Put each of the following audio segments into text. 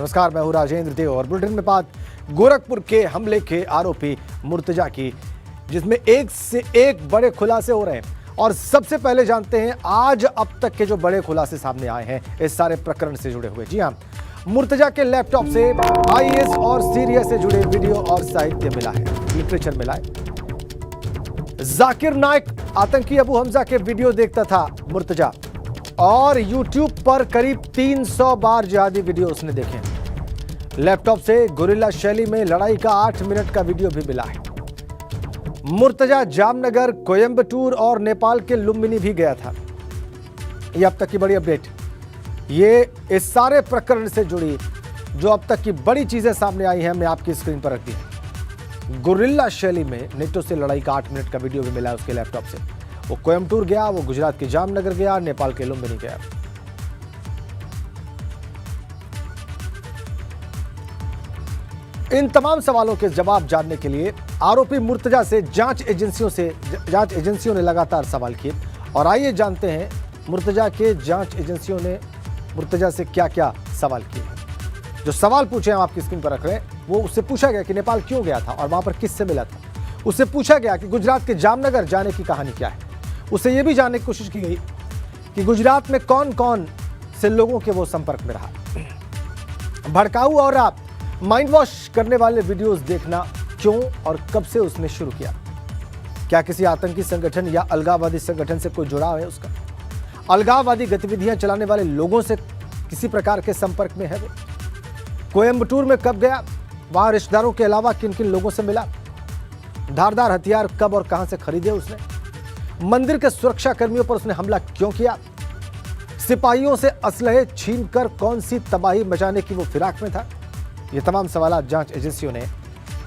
नमस्कार, मैं हूं राजेंद्र देव और बुलेटिन में बात गोरखपुर के हमले के आरोपी मुर्तजा की, जिसमें एक से एक बड़े खुलासे हो रहे हैं। और सबसे पहले जानते हैं आज अब तक के जो बड़े खुलासे सामने आए हैं इस सारे प्रकरण से जुड़े हुए। जी हां, मुर्तजा के लैपटॉप से आईएएस और सीरियस से जुड़े वीडियो और साहित्य मिला है, लिटरेचर मिला है। जाकिर नाइक आतंकी अबू हमजा के वीडियो देखता था मुर्तजा और YouTube पर करीब 300 बार जिहादी वीडियो उसने देखे। लैपटॉप से गुरिल्ला शैली में लड़ाई का 8 मिनट का वीडियो भी मिला है। मुर्तजा जामनगर, कोयंबटूर और नेपाल के लुम्बिनी भी गया था। ये अब तक की बड़ी अपडेट, ये इस सारे प्रकरण से जुड़ी जो अब तक की बड़ी चीजें सामने आई हैं, मैं आपकी स्क्रीन पर रख दी है। गुरिल्ला शैली में नेटो से लड़ाई का 8 मिनट का वीडियो भी मिला है उसके लैपटॉप से। वो कोयंबटूर गया, वो गुजरात के जामनगर गया, नेपाल के लुम्बिनी गया। इन तमाम सवालों के जवाब जानने के लिए आरोपी मुर्तजा से जांच एजेंसियों ने लगातार सवाल किए। और आइए जानते हैं मुर्तजा के जांच एजेंसियों ने मुर्तजा से क्या क्या सवाल किए हैं। जो सवाल पूछे हम आपकी स्क्रीन पर रख रहे हैं, वो उससे पूछा गया कि नेपाल क्यों गया था और वहां पर किससे मिला था। उससे पूछा गया कि गुजरात के जामनगर जाने की कहानी क्या है। उससे यह भी जानने की कोशिश की गई कि गुजरात में कौन कौन से लोगों के वो संपर्क में रहा। भड़काऊ और माइंड वॉश करने वाले वीडियोस देखना क्यों और कब से उसने शुरू किया। क्या किसी आतंकी संगठन या अलगाववादी संगठन से कोई जुड़ाव है उसका? अलगाववादी गतिविधियां चलाने वाले लोगों से किसी प्रकार के संपर्क में है वो? कोयंबटूर में कब गया? वहां रिश्तेदारों के अलावा किन किन लोगों से मिला? धारदार हथियार कब और कहां से खरीदे उसने? मंदिर के सुरक्षा कर्मियों पर उसने हमला क्यों किया? सिपाहियों से असलहे छीनकर कौन सी तबाही मचाने की वो फिराक में था? ये तमाम सवाल जांच एजेंसियों ने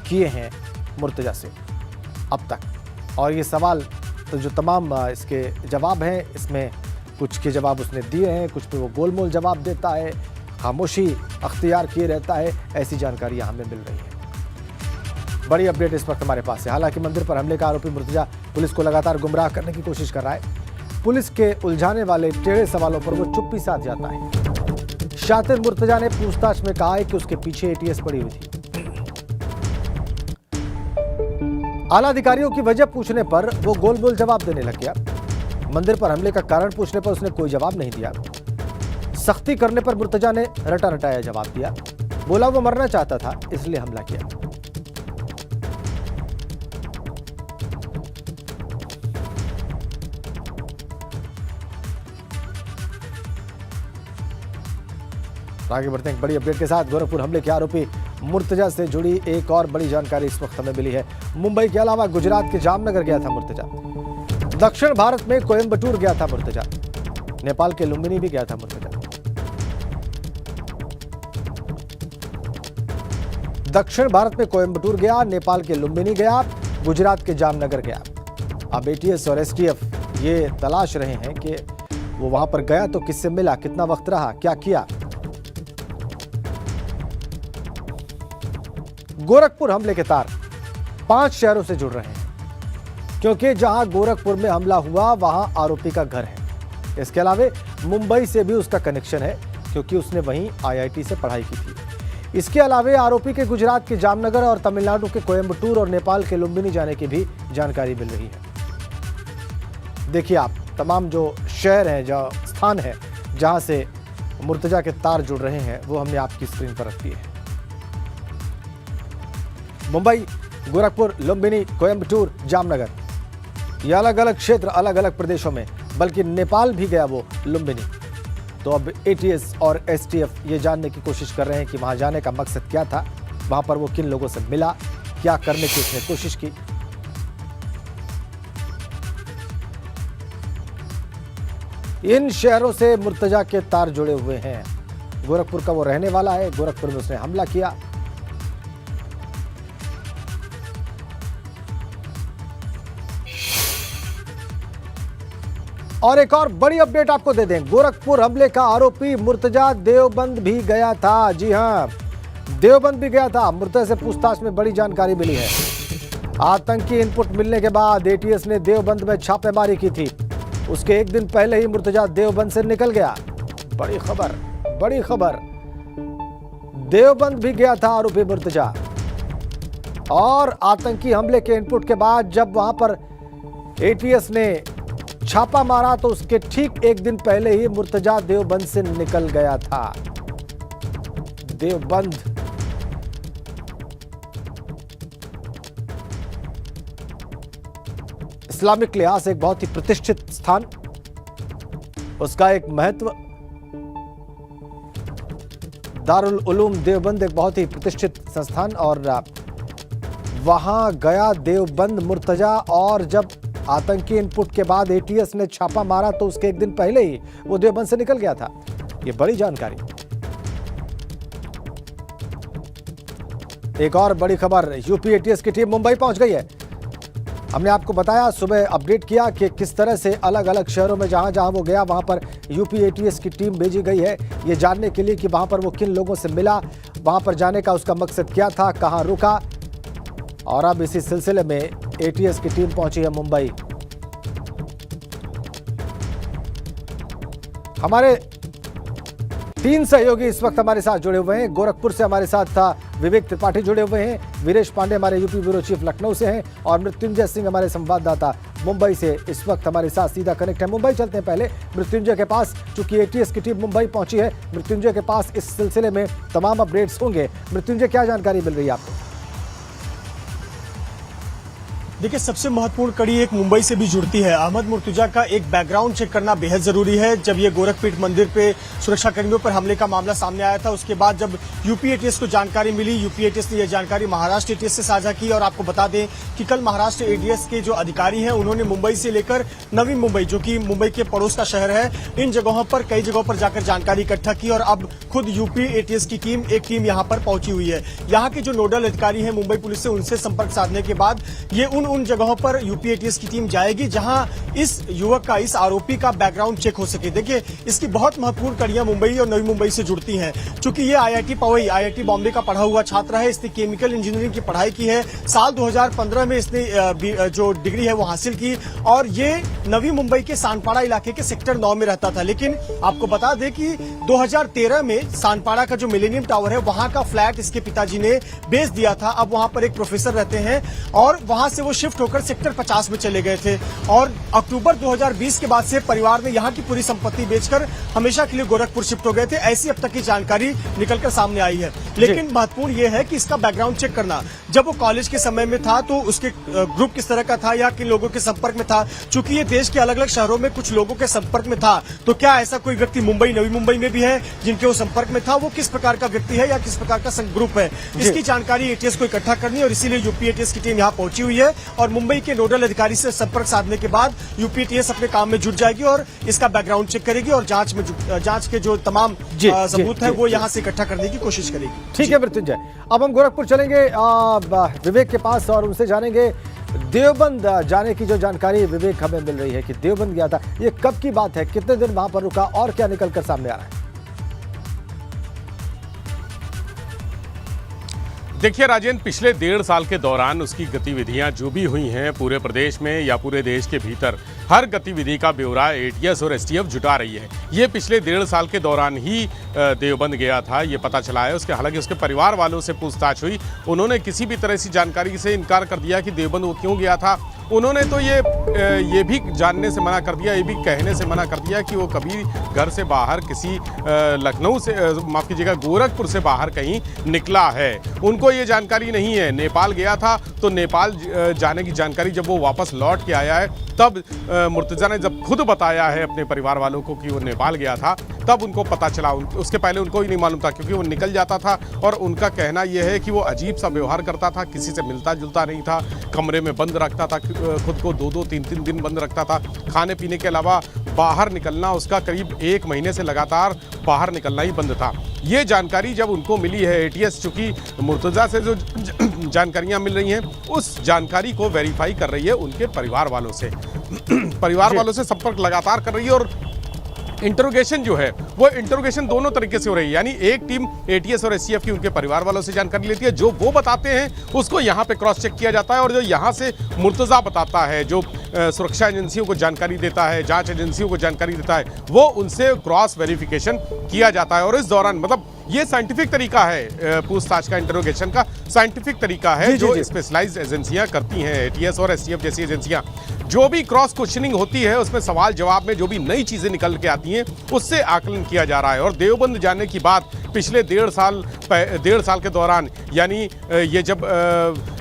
किए हैं मुर्तजा से अब तक। और ये सवाल तो जो तमाम इसके जवाब हैं, इसमें कुछ के जवाब उसने दिए हैं, कुछ पे वो गोलमोल जवाब देता है, खामोशी अख्तियार किए रहता है। ऐसी जानकारियां हमें मिल रही हैं। बड़ी अपडेट इस वक्त हमारे पास है। हालांकि मंदिर पर हमले का आरोपी मुर्तजा पुलिस को लगातार गुमराह करने की कोशिश कर रहा है। पुलिस के उलझाने वाले टेढ़े सवालों पर वो चुप्पी साध जाता है। शातिर मुर्तजा ने पूछताछ में कहा है कि उसके पीछे एटीएस पड़ी हुई थी। आला अधिकारियों की वजह पूछने पर वो गोल-मोल जवाब देने लग गया। मंदिर पर हमले का कारण पूछने पर उसने कोई जवाब नहीं दिया। सख्ती करने पर मुर्तजा ने रटा रटाया जवाब दिया। बोला वो मरना चाहता था इसलिए हमला किया। आगे बढ़ते हैं एक बड़ी अपडेट के साथ। गोरखपुर हमले के आरोपी मुर्तजा से जुड़ी एक और बड़ी जानकारी इस वक्त हमें मिली है। मुंबई के अलावा गुजरात के जामनगर गया था मुर्तजा, दक्षिण भारत में कोयंबटूर गया था मुर्तजा, नेपाल के लुम्बिनी भी गया था मुर्तजा। दक्षिण भारत में कोयंबटूर गया, नेपाल के लुम्बिनी गया, गुजरात के जामनगर गया। अब एटीएस और एसटीएफ ये तलाश रहे हैं कि वो वहां पर गया तो किससे मिला, कितना वक्त रहा, क्या किया। गोरखपुर हमले के तार 5 शहरों से जुड़ रहे हैं, क्योंकि जहां गोरखपुर में हमला हुआ वहां आरोपी का घर है। इसके अलावा मुंबई से भी उसका कनेक्शन है, क्योंकि उसने वहीं आईआईटी से पढ़ाई की थी। इसके अलावा आरोपी के गुजरात के जामनगर और तमिलनाडु के कोयंबटूर और नेपाल के लुम्बिनी जाने की भी जानकारी मिल रही है। देखिए आप, तमाम जो शहर हैं, जो स्थान है जहां से मुर्तजा के तार जुड़ रहे हैं, वो हमने आपकी स्क्रीन पर रख दिए हैं। मुंबई, गोरखपुर, लुम्बिनी, कोयंबटूर, जामनगर, ये अलग अलग क्षेत्र, अलग अलग प्रदेशों में, बल्कि नेपाल भी गया वो लुम्बिनी। तो अब एटीएस और एसटीएफ ये जानने की कोशिश कर रहे हैं कि वहां जाने का मकसद क्या था, वहां पर वो किन लोगों से मिला, क्या करने की उसने कोशिश की। इन शहरों से मुर्तजा के तार जुड़े हुए हैं। गोरखपुर का वो रहने वाला है, गोरखपुर में उसने हमला किया। और एक और बड़ी अपडेट आपको दे दें, गोरखपुर हमले का आरोपी मुर्तजा देवबंद भी गया था। जी हां, देवबंद भी गया था। मुर्तजा से पूछताछ में बड़ी जानकारी मिली है। आतंकी इनपुट मिलने के बाद एटीएस ने देवबंद में छापेमारी की थी। उसके एक दिन पहले ही मुर्तजा देवबंद से निकल गया। बड़ी खबर, बड़ी खबर। देवबंद भी गया था आरोपी मुर्तजा। और आतंकी हमले के इनपुट के बाद जब वहां पर एटीएस ने छापा मारा तो उसके ठीक एक दिन पहले ही मुर्तजा देवबंद से निकल गया था। देवबंद इस्लामिक लिहाज से एक बहुत ही प्रतिष्ठित स्थान, उसका एक महत्व। दारुल उलूम देवबंद एक बहुत ही प्रतिष्ठित संस्थान और वहां गया देवबंद मुर्तजा। और जब आतंकी इनपुट के बाद एटीएस ने छापा मारा तो उसके एक दिन पहले ही वो देवबंद से निकल गया था। ये बड़ी जानकारी। एक और बड़ी खबर, यूपी एटीएस की टीम मुंबई पहुंच गई है। हमने आपको बताया, सुबह अपडेट किया कि किस तरह से अलग अलग शहरों में जहां जहां वो गया वहां पर यूपी एटीएस की टीम भेजी गई है, ये जानने के लिए कि वहां पर वो किन लोगों से मिला, वहां पर जाने का उसका मकसद क्या था, कहां रुका। और अब इसी सिलसिले में एटीएस की टीम पहुंची है मुंबई। हमारे 3 सहयोगी इस वक्त हमारे साथ जुड़े हुए हैं। गोरखपुर से हमारे साथ था विवेक त्रिपाठी जुड़े हुए हैं, वीरेश पांडे हमारे यूपी ब्यूरो चीफ लखनऊ से हैं और मृत्युंजय सिंह हमारे संवाददाता मुंबई से इस वक्त हमारे साथ सीधा कनेक्ट है। मुंबई चलते हैं पहले मृत्युंजय के पास, चूंकि एटीएस की टीम मुंबई पहुंची है। मृत्युंजय के पास इस सिलसिले में तमाम अपडेट्स होंगे। मृत्युंजय, क्या जानकारी मिल रही है आपको? देखिए, सबसे महत्वपूर्ण कड़ी एक मुंबई से भी जुड़ती है। अहमद मुर्तजा का एक बैकग्राउंड चेक करना बेहद जरूरी है। जब ये गोरखपीठ मंदिर पे सुरक्षाकर्मियों पर हमले का मामला सामने आया था, उसके बाद जब यूपी एटीएस को जानकारी मिली, यूपी एटीएस ने यह जानकारी महाराष्ट्र एटीएस से साझा की। और आपको बता दें कि कल महाराष्ट्र एटीएस के जो अधिकारी हैं उन्होंने मुंबई से लेकर नवी मुंबई, जो कि मुंबई के पड़ोस का शहर है, इन जगहों पर कई जगहों पर जाकर जानकारी इकट्ठा की। और अब खुद यूपी एटीएस की एक टीम यहाँ पर पहुंची हुई है। यहाँ के जो नोडल अधिकारी हैं मुंबई पुलिस से, उनसे संपर्क साधने के बाद ये उन जगहों पर यूपी एटीएस की टीम जाएगी जहां इस युवक का, इस आरोपी का बैकग्राउंड चेक हो सके। देखिए, इसकी बहुत महत्वपूर्ण कड़ियां मुंबई और नवी मुंबई से जुड़ती हैं। चूंकि ये आईआईटी पवई, आईआईटी बॉम्बे का पढ़ा हुआ छात्र है। इसने केमिकल इंजीनियरिंग की पढ़ाई की है। साल 2015 में इसने जो डिग्री है वो हासिल की। और ये नवी मुंबई के सानपाड़ा इलाके के सेक्टर 9 में रहता था। लेकिन आपको बता दें कि 2013 में सानपाड़ा का जो मिलेनियम टावर है वहां का फ्लैट इसके पिताजी ने बेच दिया था। अब वहां पर एक प्रोफेसर रहते हैं और वहां से वो शिफ्ट होकर सेक्टर 50 में चले गए थे। और अक्टूबर 2020 के बाद से परिवार ने यहां की पूरी संपत्ति बेचकर हमेशा के लिए गोरखपुर शिफ्ट हो गए थे। ऐसी अब तक की जानकारी निकलकर सामने आई है। लेकिन महत्वपूर्ण यह है कि इसका बैकग्राउंड चेक करना, जब वो कॉलेज के समय में था तो उसके ग्रुप किस तरह का था या किन लोगों के संपर्क में था। चूंकि ये देश के अलग अलग शहरों में कुछ लोगों के संपर्क में था, तो क्या ऐसा कोई व्यक्ति मुंबई, नवी मुंबई में भी है जिनके वो संपर्क में था? वो किस प्रकार का व्यक्ति है या किस प्रकार का ग्रुप है, इसकी जानकारी एटीएस को इकट्ठा करनी। और इसीलिए यूपी एटीएस की टीम यहाँ पहुंची हुई है और मुंबई के नोडल अधिकारी से संपर्क साधने के बाद यूपी एटीएस अपने काम में जुट जाएगी और इसका बैकग्राउंड चेक करेगी और जांच के जो तमाम सबूत है वो यहां से इकट्ठा करने की कोशिश करेगी। ठीक है मृत्युंजय, अब हम गोरखपुर चलेंगे विवेक के पास और उनसे जानेंगे देवबंद जाने की जो जानकारी विवेक हमें मिल रही है कि देवबंद गया था, ये कब की बात है, कितने दिन वहां पर रुका और क्या निकलकर सामने आ रहा है? देखिए राजेंद्र, पिछले 1.5 साल के दौरान उसकी गतिविधियां जो भी हुई हैं पूरे प्रदेश में या पूरे देश के भीतर, हर गतिविधि का ब्यौरा एटीएस और एसटीएफ जुटा रही है। ये पिछले 1.5 साल के दौरान ही देवबंद गया था, ये पता चला है। उसके हालांकि उसके परिवार वालों से पूछताछ हुई, उन्होंने किसी भी तरह की जानकारी से इनकार कर दिया कि देवबंद वो क्यों गया था। उन्होंने तो ये भी जानने से मना कर दिया, ये भी कहने से मना कर दिया कि वो कभी घर से बाहर किसी लखनऊ से, माफ़ कीजिएगा, गोरखपुर से बाहर कहीं निकला है। उनको ये जानकारी नहीं है। नेपाल गया था तो नेपाल जाने की जानकारी जब वो वापस लौट के आया है तब मुर्तजा ने जब खुद बताया है अपने परिवार वालों को कि वो नेपाल गया था, तब उनको पता चला। उसके पहले उनको ही नहीं मालूम था क्योंकि वो निकल जाता था और उनका कहना यह है कि वो अजीब सा व्यवहार करता था, किसी से मिलता जुलता नहीं था, कमरे में बंद रखता था, खुद को 2-2, 3-3 दिन बंद रखता था। खाने पीने के अलावा बाहर निकलना उसका करीब 1 महीने से लगातार बाहर निकलना ही बंद था। ये जानकारी जब उनको मिली है एटीएस, चूंकि मुर्तजा से जो जानकारियां मिल रही हैं उस जानकारी को वेरीफाई कर रही है उनके परिवार वालों से। परिवार वालों से संपर्क लगातार कर रही है और इंटरोगेशन जो है वो इंटरोगेशन दोनों तरीके से हो रही है। यानी एक टीम एटीएस और एसटीएफ की उनके परिवार वालों से जानकारी लेती है, जो वो बताते हैं उसको यहाँ पे क्रॉस चेक किया जाता है और जो यहाँ से मुर्तजा बताता है, जो सुरक्षा एजेंसियों को जानकारी देता है, जांच एजेंसियों को जानकारी देता है, वो उनसे क्रॉस वेरिफिकेशन किया जाता है। और इस दौरान मतलब ये साइंटिफिक तरीका है पूछताछ का, इंटरोगेशन का साइंटिफिक तरीका है जो स्पेशलाइज्ड एजेंसियां करती हैं, एटीएस और एसटीएफ जैसी एजेंसियां। जो भी क्रॉस क्वेश्चनिंग होती है उसमें सवाल जवाब में जो भी नई चीजें निकल के आती हैं उससे आकलन किया जा रहा है। और देवबंद जाने की बात पिछले 1.5 साल के दौरान, यानी ये जब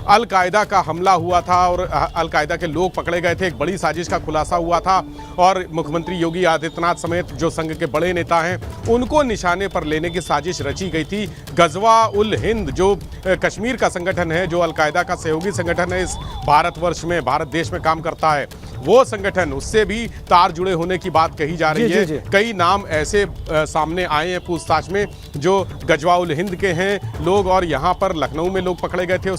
अल-कायदा का हमला हुआ था और अल-कायदा के लोग पकड़े गए थे, एक बड़ी साजिश का खुलासा हुआ था और मुख्यमंत्री योगी आदित्यनाथ समेत जो संघ के बड़े नेता हैं उनको निशाने पर लेने की साजिश रची गई थी। गजवा उल हिंद जो कश्मीर का संगठन है, जो अल-कायदा का सहयोगी संगठन है इस भारतवर्ष में, भारत देश में काम करता है, वो संगठन, उससे भी तार जुड़े होने की बात कही जा रही है। कई नाम ऐसे सामने आए हैं पूछताछ में जो गजवा उल हिंद के हैं लोग, और यहाँ पर लखनऊ में लोग पकड़े गए थे।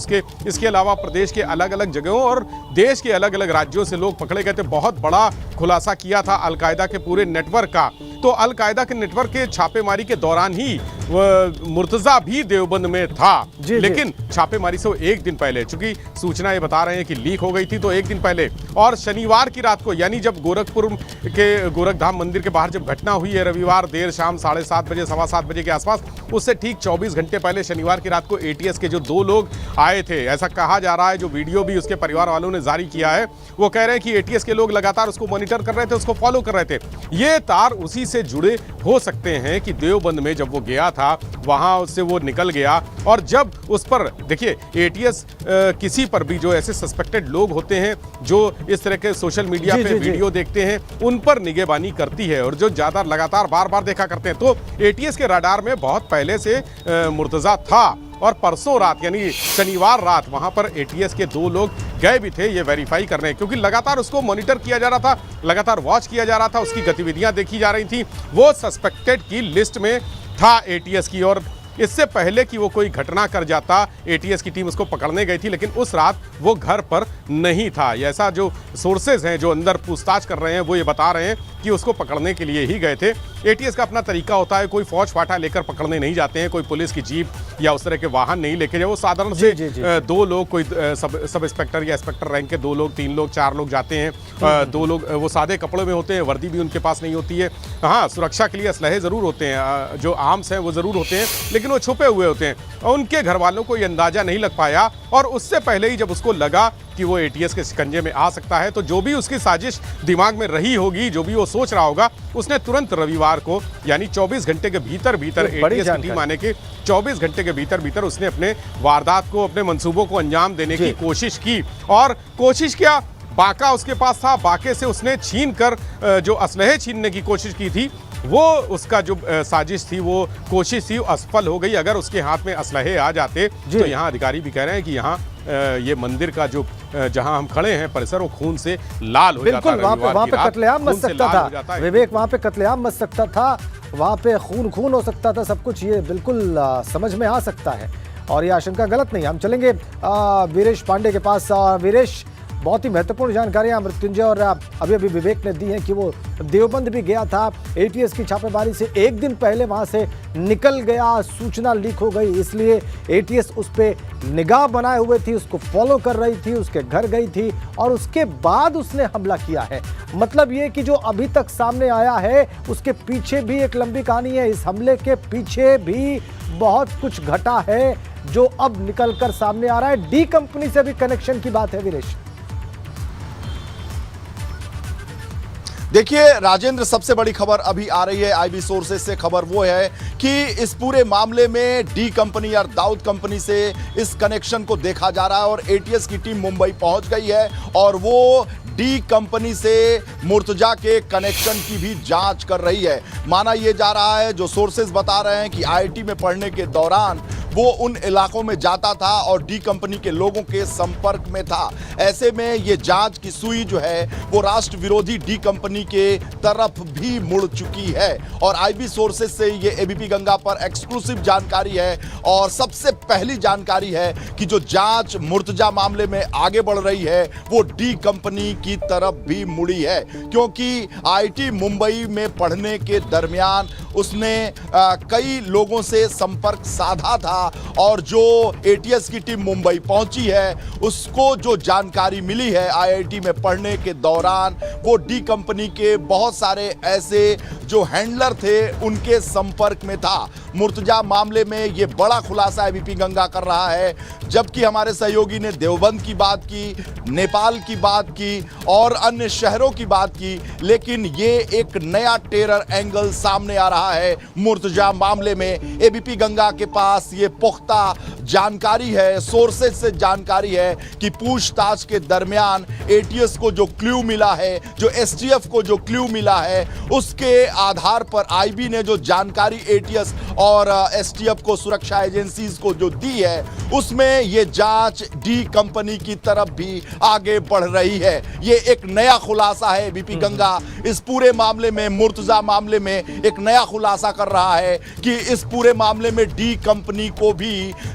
इसके अलावा प्रदेश के अलग अलग जगहों और देश के अलग अलग राज्यों से लोग पकड़े गए थे। बहुत बड़ा खुलासा किया था अल-कायदा के पूरे नेटवर्क का। तो अल-कायदा के नेटवर्क के छापेमारी के दौरान ही मुर्तजा भी देवबंद में था, लेकिन छापेमारी से एक दिन पहले, चूंकि सूचना ये बता रहे हैं कि लीक हो गई थी, तो एक दिन पहले और शनिवार की रात को, यानी जब गोरखपुर के गोरखधाम मंदिर के बाहर जब घटना हुई है रविवार देर शाम 7:30 बजे, 7:15 बजे के आसपास, उससे ठीक 24 घंटे पहले शनिवार की रात को एटीएस के जो 2 लोग आए थे, ऐसा कहा जा रहा है, जो वीडियो भी उसके परिवार वालों ने जारी किया है, वो कह रहे हैं कि एटीएस के लोग लगातार उसको मॉनिटर कर रहे थे, उसको फॉलो कर रहे थे। ये तार उसी से जुड़े हो सकते हैं कि देवबंद में जब वो गया था वहां से वो निकल गया, और जब उस पर देखिए एटीएस किसी पर भी जो ऐसे सस्पेक्टेड लोग होते हैं जो इस तरह के सोशल मीडिया पे वीडियो देखते हैं उन पर निगरानी करती है, और जो ज्यादा लगातार बार बार देखा करते हैं, तो एटीएस के रडार में बहुत पहले से मुर्तजा था। और परसों रात यानी शनिवार रात वहां पर एटीएस के 2 लोग गए भी थे ये वेरीफाई करने, क्योंकि लगातार उसको मॉनिटर किया जा रहा था, लगातार वॉच किया जा रहा था, उसकी गतिविधियां देखी जा रही थी। वो सस्पेक्टेड की लिस्ट में था एटीएस की, और इससे पहले कि वो कोई घटना कर जाता एटीएस की टीम उसको पकड़ने गई थी, लेकिन उस रात वो घर पर नहीं था। ऐसा जो सोर्सेज हैं जो अंदर पूछताछ कर रहे हैं वो ये बता रहे हैं कि उसको पकड़ने के लिए ही गए थे। एटीएस का अपना तरीका होता है, कोई फौज फाटा लेकर पकड़ने नहीं जाते हैं, कोई पुलिस की जीप या उस तरह के वाहन नहीं लेके जाए। वो साधारण से 2 लोग, कोई सब इंस्पेक्टर या इंस्पेक्टर रैंक के 2 लोग, 3 लोग, 4 लोग जाते हैं। 2 लोग वो सादे कपड़ों में होते हैं, वर्दी भी उनके पास नहीं होती है। हाँ, सुरक्षा के लिए असलहे ज़रूर होते हैं, जो आर्म्स हैं वो ज़रूर होते हैं, लेकिन वो छुपे हुए होते हैं। और उनके घर वालों को ये अंदाजा नहीं लग पाया, और उससे पहले ही जब उसको लगा कि वो एटीएस के शिकंजे में आ सकता है, तो जो भी उसकी साजिश दिमाग में रही होगी, जो भी वो सोच रहा होगा, उसने तुरंत रविवार को यानी 24 घंटे के भीतर एटीएस की टीम आने के 24 घंटे के भीतर उसने अपने वारदात को, अपने मंसूबों को अंजाम देने की कोशिश की। और कोशिश क्या, बाका उसके पास था, बाके से उसने छीन कर जो असलहे छीनने की कोशिश की थी, वो उसका जो साजिश थी, वो कोशिश थी, असफल हो गई। अगर उसके हाथ में असलहे आ जाते तो यहाँ अधिकारी भी कह रहे हैं कि यहाँ ये मंदिर का जो जहां हम खड़े हैं परिसर, वो खून से लाल हो जाता। बिल्कुल, वहाँ पे कत्लेआम मच सकता था विवेक, वहाँ पे कत्लेआम मच सकता था, वहाँ पे खून हो सकता था, सब कुछ ये बिल्कुल समझ में आ सकता है, और ये आशंका गलत नहीं। हम चलेंगे वीरेश पांडे के पास। वीरेश, बहुत ही महत्वपूर्ण जानकारियां मृत्युंजय और अभी विवेक ने दी हैं कि वो देवबंद भी गया था, एटीएस की छापेमारी से एक दिन पहले वहां से निकल गया, सूचना लीक हो गई, इसलिए एटीएस उस पे निगाह बनाए हुए थी, उसको फॉलो कर रही थी, उसके घर गई थी, और उसके बाद उसने हमला किया है। मतलब ये कि जो अभी तक सामने आया है उसके पीछे भी एक लंबी कहानी है, इस हमले के पीछे भी बहुत कुछ घटा है जो अब निकल कर सामने आ रहा है। डी कंपनी से भी कनेक्शन की बात है वीरेश। देखिए राजेंद्र, सबसे बड़ी खबर अभी आ रही है आईबी सोर्सेज से। खबर वो है कि इस पूरे मामले में डी कंपनी और दाऊद कंपनी से इस कनेक्शन को देखा जा रहा है, और एटीएस की टीम मुंबई पहुंच गई है और वो डी कंपनी से मुर्तजा के कनेक्शन की भी जांच कर रही है। माना यह जा रहा है, जो सोर्सेज बता रहे हैं कि आईआईटी में पढ़ने के दौरान वो उन इलाकों में जाता था और डी कंपनी के लोगों के संपर्क में था। ऐसे में ये जांच की सुई जो है वो राष्ट्र विरोधी डी कंपनी के तरफ भी मुड़ चुकी है, और आईबी सोर्सेज से ये एबीपी गंगा पर एक्सक्लूसिव जानकारी है। और सबसे पहली जानकारी है कि जो जांच मुर्तजा मामले में आगे बढ़ रही है वो डी कंपनी की तरफ भी मुड़ी है, क्योंकि आईआईटी मुंबई में पढ़ने के दरमियान उसने कई लोगों से संपर्क साधा था और जो एटीएस की टीम मुंबई पहुंची है उसको जो जानकारी मिली है आईआईटी में पढ़ने के दौरान, वो डी कंपनी के बहुत सारे ऐसे जो हैंडलर थे उनके संपर्क में था। मुर्तजा मामले में ये बड़ा खुलासा एबीपी गंगा कर रहा है, जबकि हमारे सहयोगी ने देवबंद की बात की, नेपाल की बात की और अन्य शहरों की बात की, लेकिन ये एक नया टेरर एंगल सामने आ रहा है मुर्तजा मामले में। एबीपी गंगा के पास ये पुख्ता जानकारी है, सोर्सेज से जानकारी है कि पूछताछ के दरमियान एटीएस को जो क्लू मिला है, जो एसटीएफ को जो क्लू मिला है, उसके आधार पर आईबी ने जो जानकारी एटीएस और एसटीएफ को, सुरक्षा एजेंसीज को जो दी है, उसमें ये जांच डी कंपनी की तरफ भी आगे बढ़ रही है। ये एक नया खुलासा है एबीपी गंगा इस पूरे मामले में, मुर्तजा मामले में एक नया खुलासा कर रहा है कि इस पूरे मामले में डी कंपनी को भी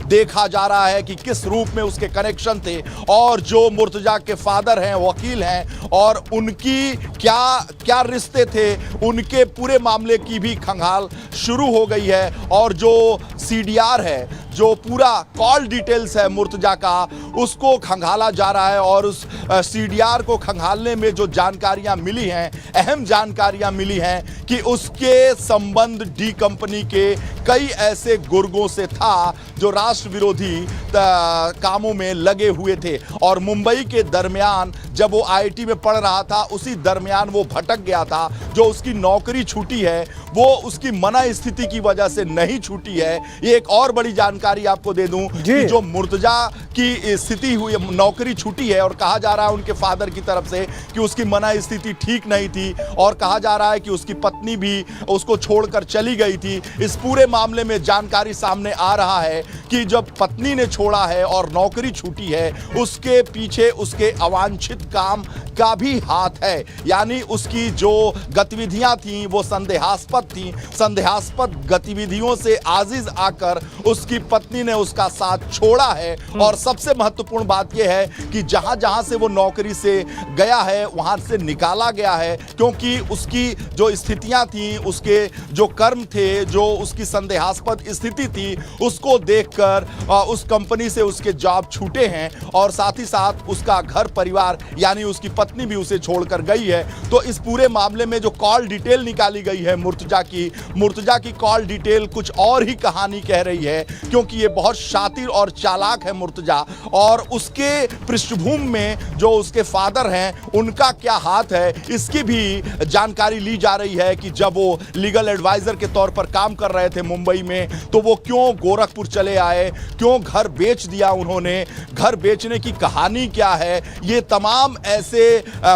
देखा जा रहा है कि किस रूप में उसके कनेक्शन थे और जो मुर्तजा के फादर हैं, वकील हैं, और उनकी क्या क्या रिश्ते थे, उनके पूरे मामले की भी खंगाल शुरू हो गई है। और जो सीडीआर है, जो पूरा कॉल डिटेल्स है मुर्तजा का, उसको खंगाला जा रहा है और उस सीडीआर को खंगालने में जो जानकारियां मिली हैं, अहम जानकारियां मिली हैं कि उसके संबंध डी कंपनी के कई ऐसे गुर्गों से था जो राष्ट्र विरोधी कामों में लगे हुए थे। और मुंबई के दरमियान जब वो आईआईटी में पढ़ रहा था, उसी दरमियान वो भटक गया था। जो उसकी नौकरी छूटी है वो उसकी मना स्थिति की वजह से नहीं छूटी है। ये एक और बड़ी जानकारी आपको दे दूं कि जो मुर्तजा की स्थिति हुई, नौकरी छूटी है और कहा जा रहा है उनके फादर की तरफ से कि उसकी मना स्थिति ठीक नहीं थी, और कहा जा रहा है कि उसकी पत्नी भी उसको छोड़कर चली गई थी। इस पूरे मामले में जानकारी सामने आ रहा है कि जब पत्नी ने छोड़ा है और नौकरी छूटी है, उसके पीछे उसके अवांछित काम का भी हाथ है। यानी उसकी जो गतिविधियां थी वो संदेहास्पद थी। संदेहास्पद गतिविधियों से आजिज आकर उसकी पत्नी ने उसका साथ छोड़ा है। और सबसे महत्वपूर्ण बात यह है कि जहां जहां से वो नौकरी से गया है वहां से निकाला गया है, क्योंकि उसकी जो स्थितियां थी, उसके जो कर्म थे, जो उसकी संदेहास्पद स्थिति थी, उसको देखकर उस कंपनी से उसके जॉब छूटे हैं और साथ ही साथ उसका घर परिवार यानी उसकी पत्नी भी उसे छोड़कर गई है। तो इस पूरे मामले में जो कॉल डिटेल निकाली गई है मुर्तजा की कॉल डिटेल कुछ और ही कहानी कह रही है, क्योंकि ये बहुत शातिर और चालाक है मुर्तजा, और उसके पृष्ठभूमि में जो उसके फादर हैं उनका क्या हाथ है, इसकी भी जानकारी ली जा रही है कि जब वो लीगल एडवाइजर के तौर पर काम कर रहे थे मुंबई में, तो वो क्यों गोरखपुर चले आए, क्यों घर बेच दिया उन्होंने, घर बेचने की कहानी क्या है। ये तमाम ऐसे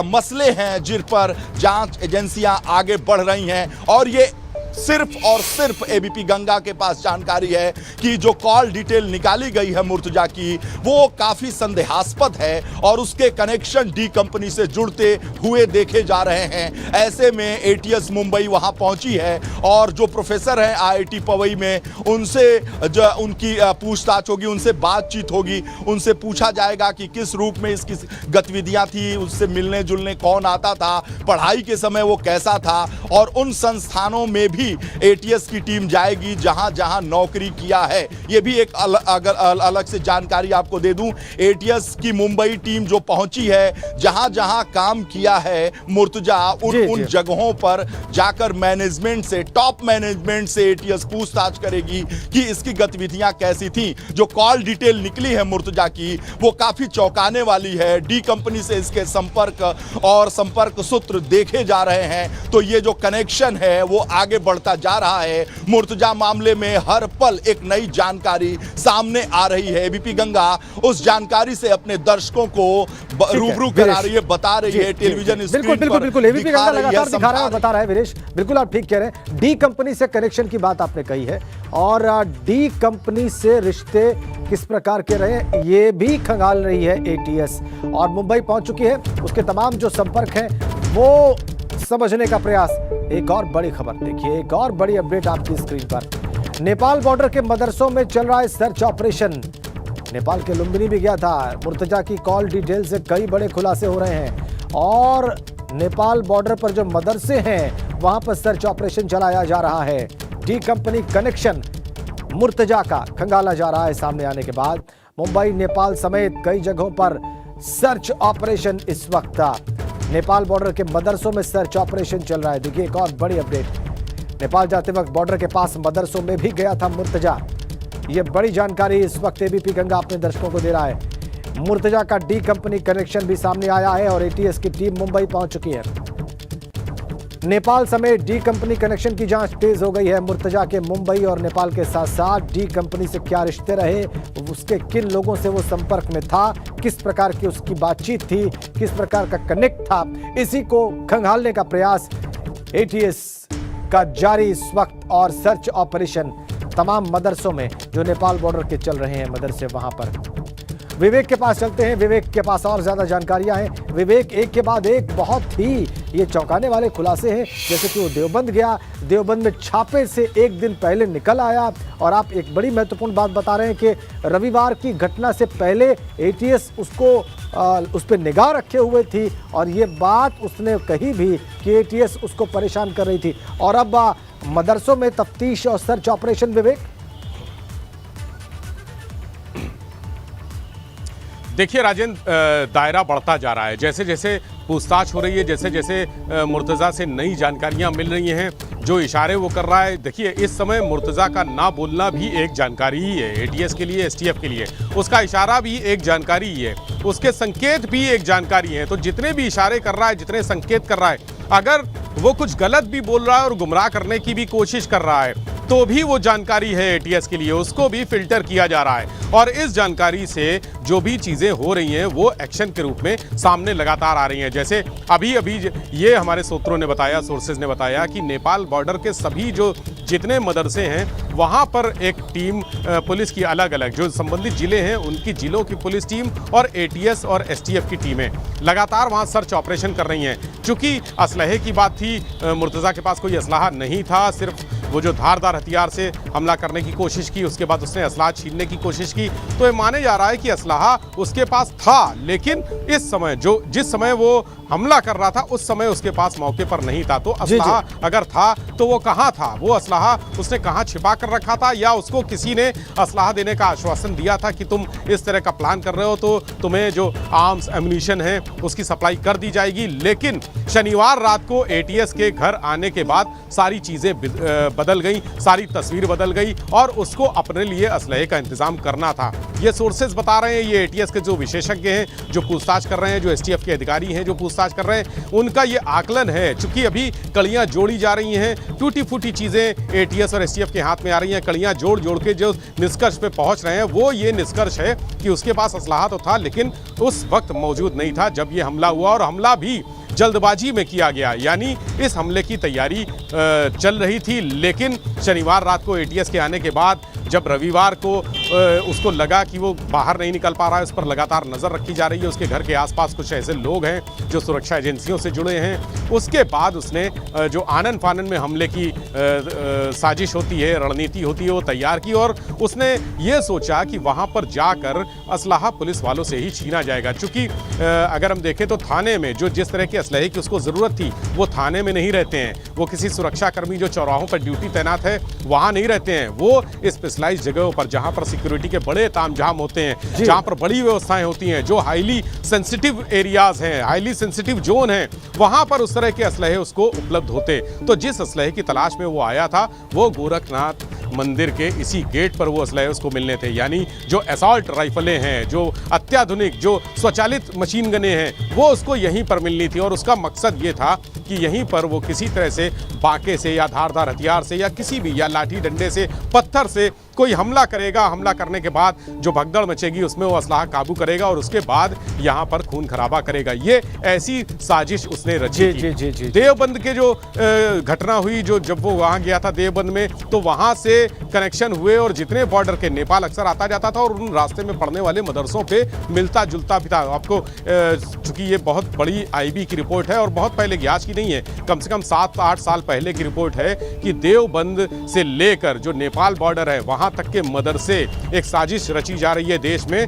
मसले हैं जिन पर जांच एजेंसियां आगे बढ़ रही हैं। और ये सिर्फ और सिर्फ एबीपी गंगा के पास जानकारी है कि जो कॉल डिटेल निकाली गई है मुर्तजा की, वो काफी संदेहास्पद है और उसके कनेक्शन डी कंपनी से जुड़ते हुए देखे जा रहे हैं। ऐसे में एटीएस मुंबई वहां पहुंची है और जो प्रोफेसर हैं आईआईटी पवई में, उनसे जो उनकी पूछताछ होगी, उनसे बातचीत होगी, उनसे पूछा जाएगा कि किस रूप में इसकी गतिविधियां थी, उससे मिलने जुलने कौन आता था, पढ़ाई के समय वो कैसा था। और उन संस्थानों में भी एटीएस की टीम जाएगी जहां जहां नौकरी किया है। यह भी एक अलग से जानकारी आपको दे दूं, एटीएस की मुंबई टीम जो पहुंची है, जहां जहां काम किया है मुर्तजा, उन जगहों पर जाकर मैनेजमेंट से, टॉप मैनेजमेंट से एटीएस पूछताछ करेगी कि इसकी गतिविधियां कैसी थी। जो कॉल डिटेल निकली है मुर्तजा की, वो काफी चौंकाने वाली है। डी कंपनी से इसके संपर्क सूत्र देखे जा रहे हैं। तो ये जो कनेक्शन है वो आगे बढ़ता जा रहा है। मुर्तजा मामले में हर पल एक नई जानकारी सामने आ रही है। एबीपी गंगा उस जानकारी से अपने दर्शकों को रूबरू करा रही है, बता रही है, टेलीविजन स्क्रीन पर बिल्कुल एबीपी गंगा लगातार दिखा रहा है, बता रहा है। वीरेश, बिल्कुल आप ठीक कह रहे हैं। डी कंपनी से कनेक्शन की बात आपने कही है और डी कंपनी से रिश्ते किस प्रकार के रहे ये भी खंगाल रही है एटीएस, और मुंबई पहुंच चुकी है। उसके तमाम जो संपर्क हैं वो समझने का प्रयास। एक और बड़ी खबर देखिए, एक और बड़ी अपडेट आपकी स्क्रीन पर। नेपाल बॉर्डर के मदरसों में चल रहा है सर्च ऑपरेशन। नेपाल के लुम्बिनी भी गया था। मुर्तजा की कॉल डिटेल से कई बड़े खुलासे हो रहे हैं और नेपाल बॉर्डर पर जो मदरसे हैं वहां पर सर्च ऑपरेशन चलाया जा रहा है। डी कंपनी कनेक्शन मुर्तजा का खंगाला जा रहा है सामने आने के बाद मुंबई, नेपाल समेत कई जगहों पर सर्च ऑपरेशन इस वक्त नेपाल बॉर्डर के मदरसों में सर्च ऑपरेशन चल रहा है। देखिए एक और बड़ी अपडेट, नेपाल जाते वक्त बॉर्डर के पास मदरसों में भी गया था मुर्तजा। ये बड़ी जानकारी इस वक्त एबीपी गंगा अपने दर्शकों को दे रहा है। मुर्तजा का डी कंपनी कनेक्शन भी सामने आया है और एटीएस की टीम मुंबई पहुंच चुकी है। नेपाल समेत डी कंपनी कनेक्शन की जांच तेज हो गई है। मुर्तजा के मुंबई और नेपाल के साथ साथ डी कंपनी से क्या रिश्ते रहे, उसके किन लोगों से वो संपर्क में था, किस प्रकार की उसकी बातचीत थी, किस प्रकार का कनेक्ट था, इसी को खंगालने का प्रयास एटीएस का जारी इस वक्त। और सर्च ऑपरेशन तमाम मदरसों में जो नेपाल बॉर्डर के चल रहे हैं मदरसे, वहां पर विवेक के पास चलते हैं। विवेक के पास और ज्यादा जानकारियां हैं। विवेक, एक के बाद एक बहुत ही ये चौंकाने वाले खुलासे हैं, जैसे कि वो देवबंद गया, देवबंद में छापे से एक दिन पहले निकल आया और आप एक बड़ी महत्वपूर्ण बात बता रहे हैं कि रविवार की घटना से पहले एटीएस उसको उस पर निगाह रखे हुए थी और ये बात उसने कही भी कि एटीएस उसको परेशान कर रही थी। और अब मदरसों में तफ्तीश और सर्च ऑपरेशन। विवेक, देखिए राजेंद्र, दायरा बढ़ता जा रहा है। जैसे जैसे पूछताछ हो रही है, जैसे जैसे मुर्तज़ा से नई जानकारियां मिल रही हैं, जो इशारे वो कर रहा है। देखिए इस समय मुर्तज़ा का ना बोलना भी एक जानकारी ही है एटीएस के लिए, एसटीएफ के लिए। उसका इशारा भी एक जानकारी ही है, उसके संकेत भी एक जानकारी है। तो जितने भी इशारे कर रहा है, जितने संकेत कर रहा है, अगर वो कुछ गलत भी बोल रहा है और गुमराह करने की भी कोशिश कर रहा है, तो भी वो जानकारी है एटीएस के लिए, उसको भी फिल्टर किया जा रहा है। और इस जानकारी से जो भी चीज़ें हो रही हैं वो एक्शन के रूप में सामने लगातार आ रही हैं। जैसे अभी ये हमारे सूत्रों ने बताया, सोर्सेज ने बताया कि नेपाल बॉर्डर के सभी जो जितने मदरसे हैं वहाँ पर एक टीम पुलिस की अलग अलग जो संबंधित जिले हैं उनकी जिलों की पुलिस टीम और एटीएस और एसटीएफ की टीमें लगातार वहाँ सर्च ऑपरेशन कर रही हैं। चूँकि असलहे की बात थी, मुर्तज़ा के पास कोई असलाहा नहीं था, सिर्फ वो जो धारदार हथियार से हमला करने की कोशिश की, उसके बाद उसने असलाह छीनने की कोशिश की। तो ये माने जा रहा है कि असलाहा उसके पास था, लेकिन इस समय जिस समय वो हमला कर रहा था उस समय उसके पास मौके पर नहीं था। तो असलाहा अगर था तो वो कहाँ था, वो असलाहा उसने कहाँ छिपा कर रखा था, या उसको किसी ने असलाहा देने का आश्वासन दिया था कि तुम इस तरह का प्लान कर रहे हो तो तुम्हें जो आर्म्स एम्यूनिशन है उसकी सप्लाई कर दी जाएगी। लेकिन शनिवार रात को एटीएस के घर आने के बाद सारी चीज़ें बदल गई, सारी तस्वीर बदल गई और उसको अपने लिए असलहे का इंतजाम करना था। ये सोर्सेज बता रहे हैं, ये एटीएस के जो विशेषज्ञ हैं जो पूछताछ कर रहे हैं, जो एसटीएफ के अधिकारी हैं जो पूछताछ कर रहे हैं, उनका ये आकलन है। चूंकि अभी कड़ियां जोड़ी जा रही हैं, टूटी फूटी चीज़ें एटीएस और एसटीएफ के हाथ में आ रही हैं, कड़ियां जोड़ के जो निष्कर्ष पे पहुंच रहे हैं वो ये निष्कर्ष है कि उसके पास असलाहा तो था लेकिन उस वक्त मौजूद नहीं था जब ये हमला हुआ, और हमला भी जल्दबाजी में किया गया। यानी इस हमले की तैयारी चल रही थी, लेकिन शनिवार रात को एटीएस के आने के बाद जब रविवार को उसको लगा कि वो बाहर नहीं निकल पा रहा है, उस पर लगातार नज़र रखी जा रही है। उसके घर के आसपास कुछ ऐसे लोग हैं जो सुरक्षा एजेंसियों से जुड़े हैं। उसके बाद उसने जो आनन फानन में हमले की साजिश होती है, रणनीति होती है, वो तैयार की और उसने ये सोचा कि वहाँ पर जाकर असलाहा पुलिस वालों से ही छीना जाएगा। चूँकि अगर हम देखें तो थाने में जो जिस तरह के असलहे की उसको ज़रूरत थी वो थाने में नहीं रहते हैं, वो किसी सुरक्षाकर्मी जो चौराहों पर ड्यूटी तैनात है वहाँ नहीं रहते हैं, वो स्पेशलाइज्ड जगहों पर जहाँ पर सिक्योरिटी के बड़े तामझाम होते हैं, जहाँ पर बड़ी व्यवस्थाएं होती हैं, जो हाईली सेंसिटिव एरियाज हैं, हाईली सेंसिटिव जोन हैं, वहाँ पर उस तरह के असलहे उसको उपलब्ध होते। तो जिस असलहे की तलाश में वो आया था वो गोरखनाथ मंदिर के इसी गेट पर वो असलहे उसको मिलने थे। यानी जो असॉल्ट राइफलें हैं, जो अत्याधुनिक जो स्वचालित मशीन गनें हैं, वो उसको यहीं पर मिलनी थी। और उसका मकसद ये था कि यहीं पर वो किसी तरह से बाके से या धारदार हथियार से या किसी भी या लाठी डंडे से पत्थर से कोई हमला करेगा, हमला करने के बाद जो भगदड़ मचेगी उसमें वो असलाहा काबू करेगा और उसके बाद यहाँ पर खून खराबा करेगा। ये ऐसी साजिश उसने रची थी। देवबंद के जो घटना हुई, जो जब वो वहाँ गया था देवबंद में, तो वहाँ से कनेक्शन हुए और जितने बॉर्डर के नेपाल अक्सर आता जाता था और उन रास्ते में पड़ने वाले मदरसों पे मिलता जुलता भी था। आपको चूंकि ये बहुत बड़ी आईबी की रिपोर्ट है और बहुत पहले की, आज की नहीं है, कम से कम 7-8 साल पहले की रिपोर्ट है कि देवबंद से लेकर जो नेपाल बॉर्डर है वहाँ तक के मदरसे एक साजिश रची जा रही है देश में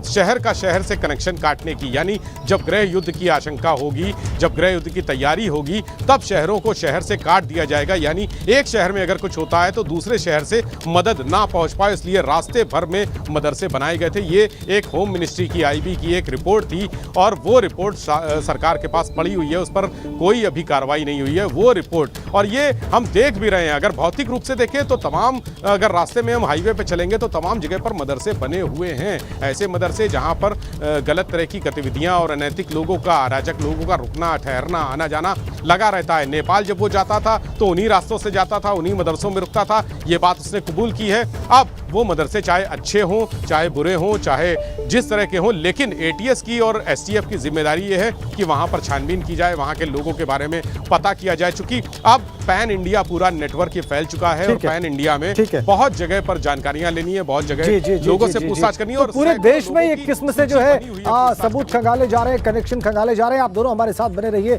शहर का शहर से कनेक्शन काटने की। यानी जब गृह युद्ध की आशंका होगी, जब गृह युद्ध की तैयारी होगी, तब शहरों को शहर से काट दिया जाएगा। यानी एक शहर में अगर कुछ होता है तो दूसरे शहर से मदद ना पहुंच पाए, इसलिए रास्ते भर में मदरसे बनाए गए थे। ये एक होम मिनिस्ट्री की आईबी की एक रिपोर्ट थी और वो रिपोर्ट सरकार के पास पड़ी हुई है, उस पर कोई अभी कार्रवाई नहीं हुई है वो रिपोर्ट। और ये हम देख भी रहे हैं, अगर भौतिक रूप से देखें तो तमाम, अगर रास्ते में हम हाईवे पे चलेंगे तो तमाम जगह पर मदरसे बने हुए हैं। ऐसे मदरसे जहां पर गलत तरह की गतिविधियां और अनैतिक लोगों का, अराजक लोगों का रुकना ठहरना आना जाना लगा रहता है। नेपाल जब वो जाता था तो उन्हीं रास्तों से जाता था, उन्हीं मदरसों में रुकता था, ये बात उसने कबूल की है। अब वो मदरसे चाहे अच्छे हों, चाहे बुरे हों, चाहे जिस तरह के हों, लेकिन एटीएस की और एसटीएफ की जिम्मेदारी ये है कि वहां पर छानबीन की जाए, वहां के लोगों के बारे में पता किया जाए। चूंकि अब पैन इंडिया पूरा नेटवर्क ये फैल चुका है और पैन इंडिया में बहुत जगह पर जानकारियां लेनी है, बहुत जगह लोगों से पूछताछ करनी है। और पूरे देश में एक किस्म से जो है सबूत खंगाले जा रहे हैं, कनेक्शन खंगाले जा रहे हैं। आप दोनों हमारे साथ बने रहिए।